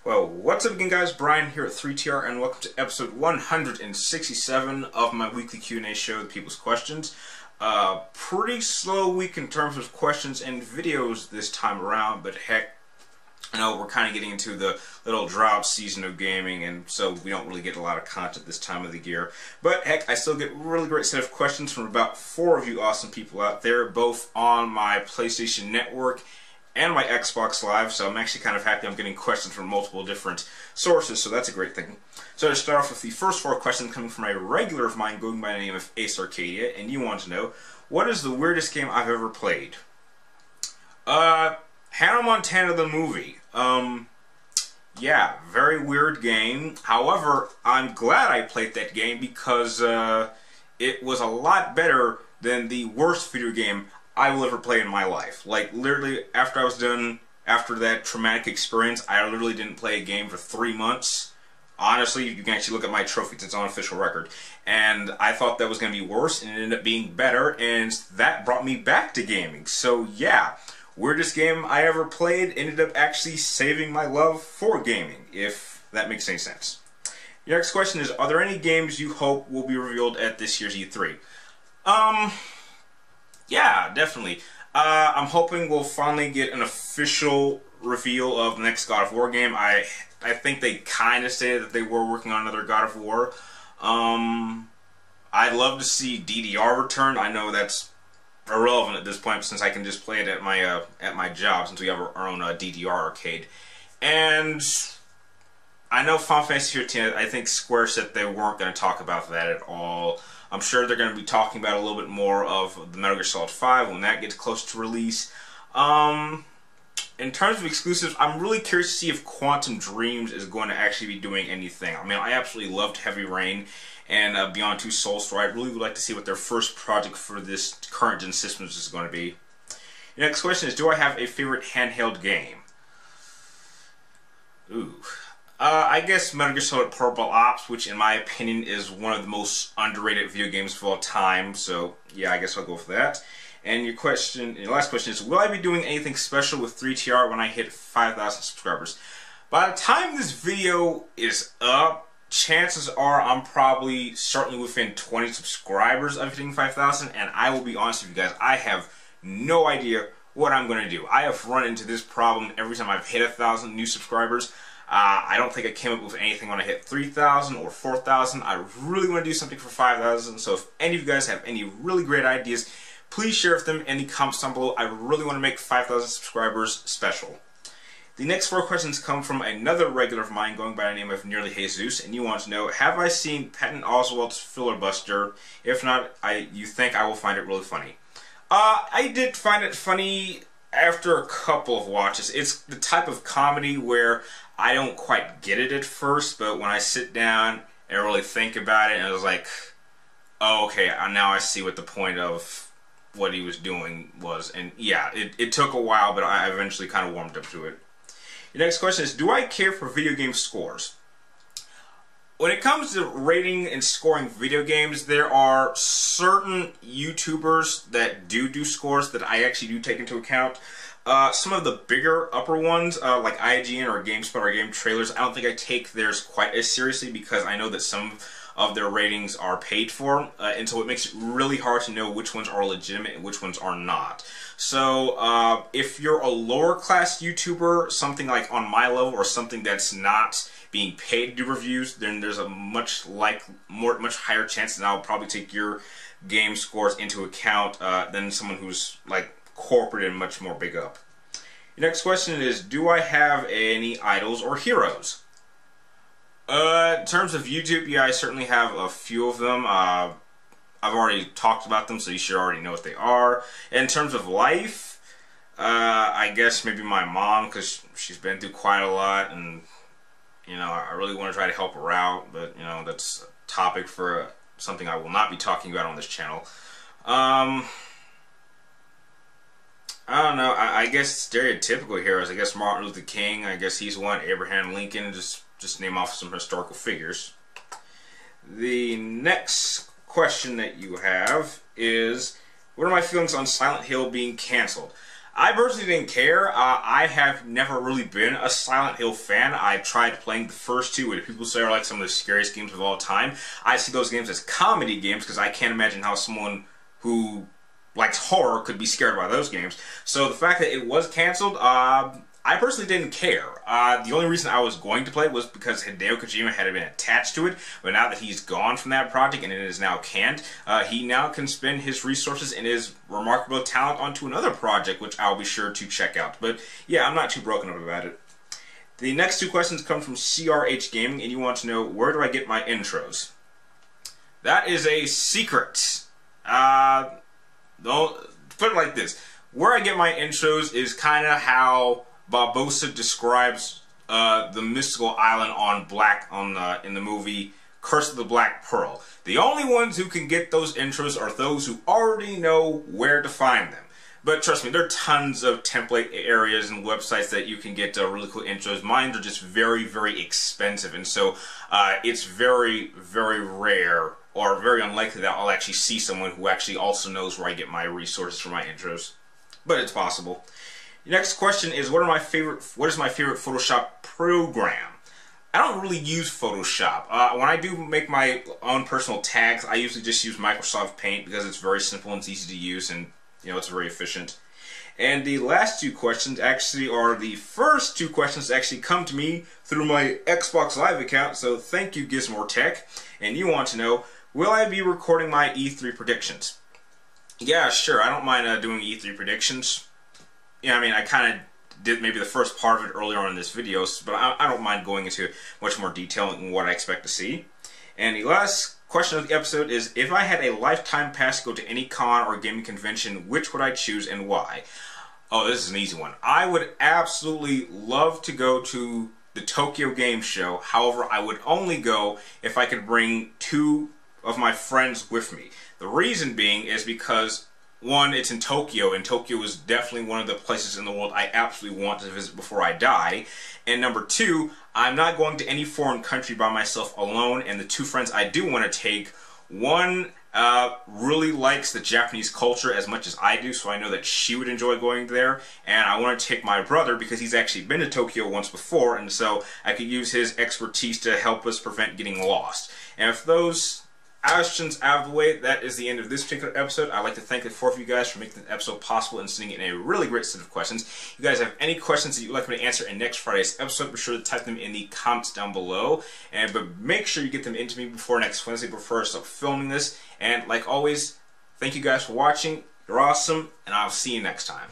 Well, what's up again, guys? Brian here at 3TR, and welcome to episode 167 of my weekly Q&A show, The People's Questions. Pretty slow week in terms of questions and videos this time around, but heck, I know we're kind of getting into the little drought season of gaming, and so we don't really get a lot of content this time of the year. But heck, I still get a really great set of questions from about 4 of you awesome people out there, both on my PlayStation Network and my Xbox Live, so I'm actually kind of happy I'm getting questions from multiple different sources, so that's a great thing. So to start off with the first 4 questions coming from a regular of mine going by the name of Ace Arcadia, and you want to know, what is the weirdest game I've ever played? Hannah Montana the movie. Yeah, very weird game. However, I'm glad I played that game because it was a lot better than the worst video game I will ever play in my life. Like, literally, after I was done, after that traumatic experience, I literally didn't play a game for 3 months. Honestly, you can actually look at my trophies, it's on official record. And I thought that was going to be worse, and it ended up being better, and that brought me back to gaming. So, yeah, weirdest game I ever played ended up actually saving my love for gaming, if that makes any sense. Your next question is, are there any games you hope will be revealed at this year's E3? Yeah, definitely. I'm hoping we'll finally get an official reveal of the next God of War game. I think they kind of stated that they were working on another God of War. I'd love to see DDR return. I know that's irrelevant at this point since I can just play it at my job since we have our own DDR arcade. And I know Final Fantasy 15, I think Square said they weren't going to talk about that at all. I'm sure they're going to be talking about a little bit more of the Metal Gear Solid 5 when that gets close to release. In terms of exclusives, I'm really curious to see if Quantum Dreams is going to actually be doing anything. I mean, I absolutely loved Heavy Rain and Beyond Two Souls, so I really would like to see what their first project for this current gen systems is going to be. Your next question is, do I have a favorite handheld game? Ooh. I guess Metal Gear Solid Purple Ops, which in my opinion is one of the most underrated video games of all time, so yeah, I guess I'll go for that. And your last question is, will I be doing anything special with 3TR when I hit 5,000 subscribers? By the time this video is up, chances are I'm probably certainly within 20 subscribers of hitting 5,000, and I will be honest with you guys, I have no idea what I'm going to do. I have run into this problem every time I've hit 1,000 new subscribers. I don't think I came up with anything when I hit 3,000 or 4,000. I really want to do something for 5,000, so if any of you guys have any really great ideas, please share with them in the comments down below. I really want to make 5,000 subscribers special. The next 4 questions come from another regular of mine going by the name of Nearly Jesus, and you want to know, have I seen Patton Oswalt's Fillerbuster? If not, you think I will find it really funny. I did find it funny after a couple of watches. It's the type of comedy where I don't quite get it at first, but when I sit down and really think about it, and I was like, oh, okay, now I see what the point of what he was doing was. And yeah, it took a while, but I eventually kind of warmed up to it. Your next question is, do I care for video game scores? When it comes to rating and scoring video games, there are certain YouTubers that do scores that I actually do take into account. Some of the bigger upper ones, like IGN or GameSpot or Game Trailers, I don't think I take theirs quite as seriously because I know that some of their ratings are paid for, and so it makes it really hard to know which ones are legitimate and which ones are not. So if you're a lower class YouTuber, something like on my level or something that's not being paid to do reviews, then there's a much higher chance that I'll probably take your game scores into account than someone who's like corporate and much more big up. Your next question is, do I have any idols or heroes? In terms of YouTube, yeah, I certainly have a few of them. I've already talked about them, so you should already know what they are. In terms of life, I guess maybe my mom, because she's been through quite a lot, and you know, I really want to try to help her out, but you know, that's a topic for something I will not be talking about on this channel. I don't know, I guess stereotypical heroes, I guess Martin Luther King, I guess he's one, Abraham Lincoln, just name off some historical figures. The next question that you have is, what are my feelings on Silent Hill being canceled? I personally didn't care. I have never really been a Silent Hill fan. I tried playing the first two, which people say are like some of the scariest games of all time. I see those games as comedy games because I can't imagine how someone who likes horror could be scared by those games. So the fact that it was canceled, I personally didn't care. The only reason I was going to play it was because Hideo Kojima had been attached to it, but now that he's gone from that project and it is now canned, he now can spend his resources and his remarkable talent onto another project, which I'll be sure to check out. But yeah, I'm not too broken up about it. The next two questions come from CRH Gaming, and you want to know, where do I get my intros? That is a secret. Don't put it like this. Where I get my intros is kind of how Barbossa describes the mystical island in the movie Curse of the Black Pearl. The only ones who can get those intros are those who already know where to find them. But trust me, there are tons of template areas and websites that you can get really cool intros. Mine are just very, very expensive, and so it's very, very rare or very unlikely that I'll actually see someone who actually also knows where I get my resources for my intros. But it's possible. The next question is, what is my favorite Photoshop program? I don't really use Photoshop. When I do make my own personal tags, I usually just use Microsoft Paint because it's very simple and it's easy to use, and it's very efficient. And the last two questions actually are the first two questions that actually come to me through my Xbox Live account, so thank you Gizmo Tech. And you want to know, will I be recording my E3 predictions? Yeah, sure, I don't mind doing E3 predictions. Yeah, I mean, I kind of did maybe the first part of it earlier on in this video, but I don't mind going into much more detail in what I expect to see. And the last question of the episode is, if I had a lifetime pass to go to any con or gaming convention, which would I choose and why? Oh, this is an easy one. I would absolutely love to go to the Tokyo Game Show. However, I would only go if I could bring 2 of my friends with me. The reason being is because, one, it's in Tokyo, and Tokyo is definitely one of the places in the world I absolutely want to visit before I die. And number 2, I'm not going to any foreign country by myself alone, and the 2 friends I do want to take, one really likes the Japanese culture as much as I do, so I know that she would enjoy going there, and I want to take my brother because he's actually been to Tokyo once before, and so I could use his expertise to help us prevent getting lost. And if those questions out of the way, that is the end of this particular episode. I'd like to thank the 4 of you guys for making the episode possible and sending in a really great set of questions. If you guys have any questions that you'd like me to answer in next Friday's episode, be sure to type them in the comments down below. But make sure you get them into me before next Wednesday before I start filming this. And like always, thank you guys for watching. You're awesome, and I'll see you next time.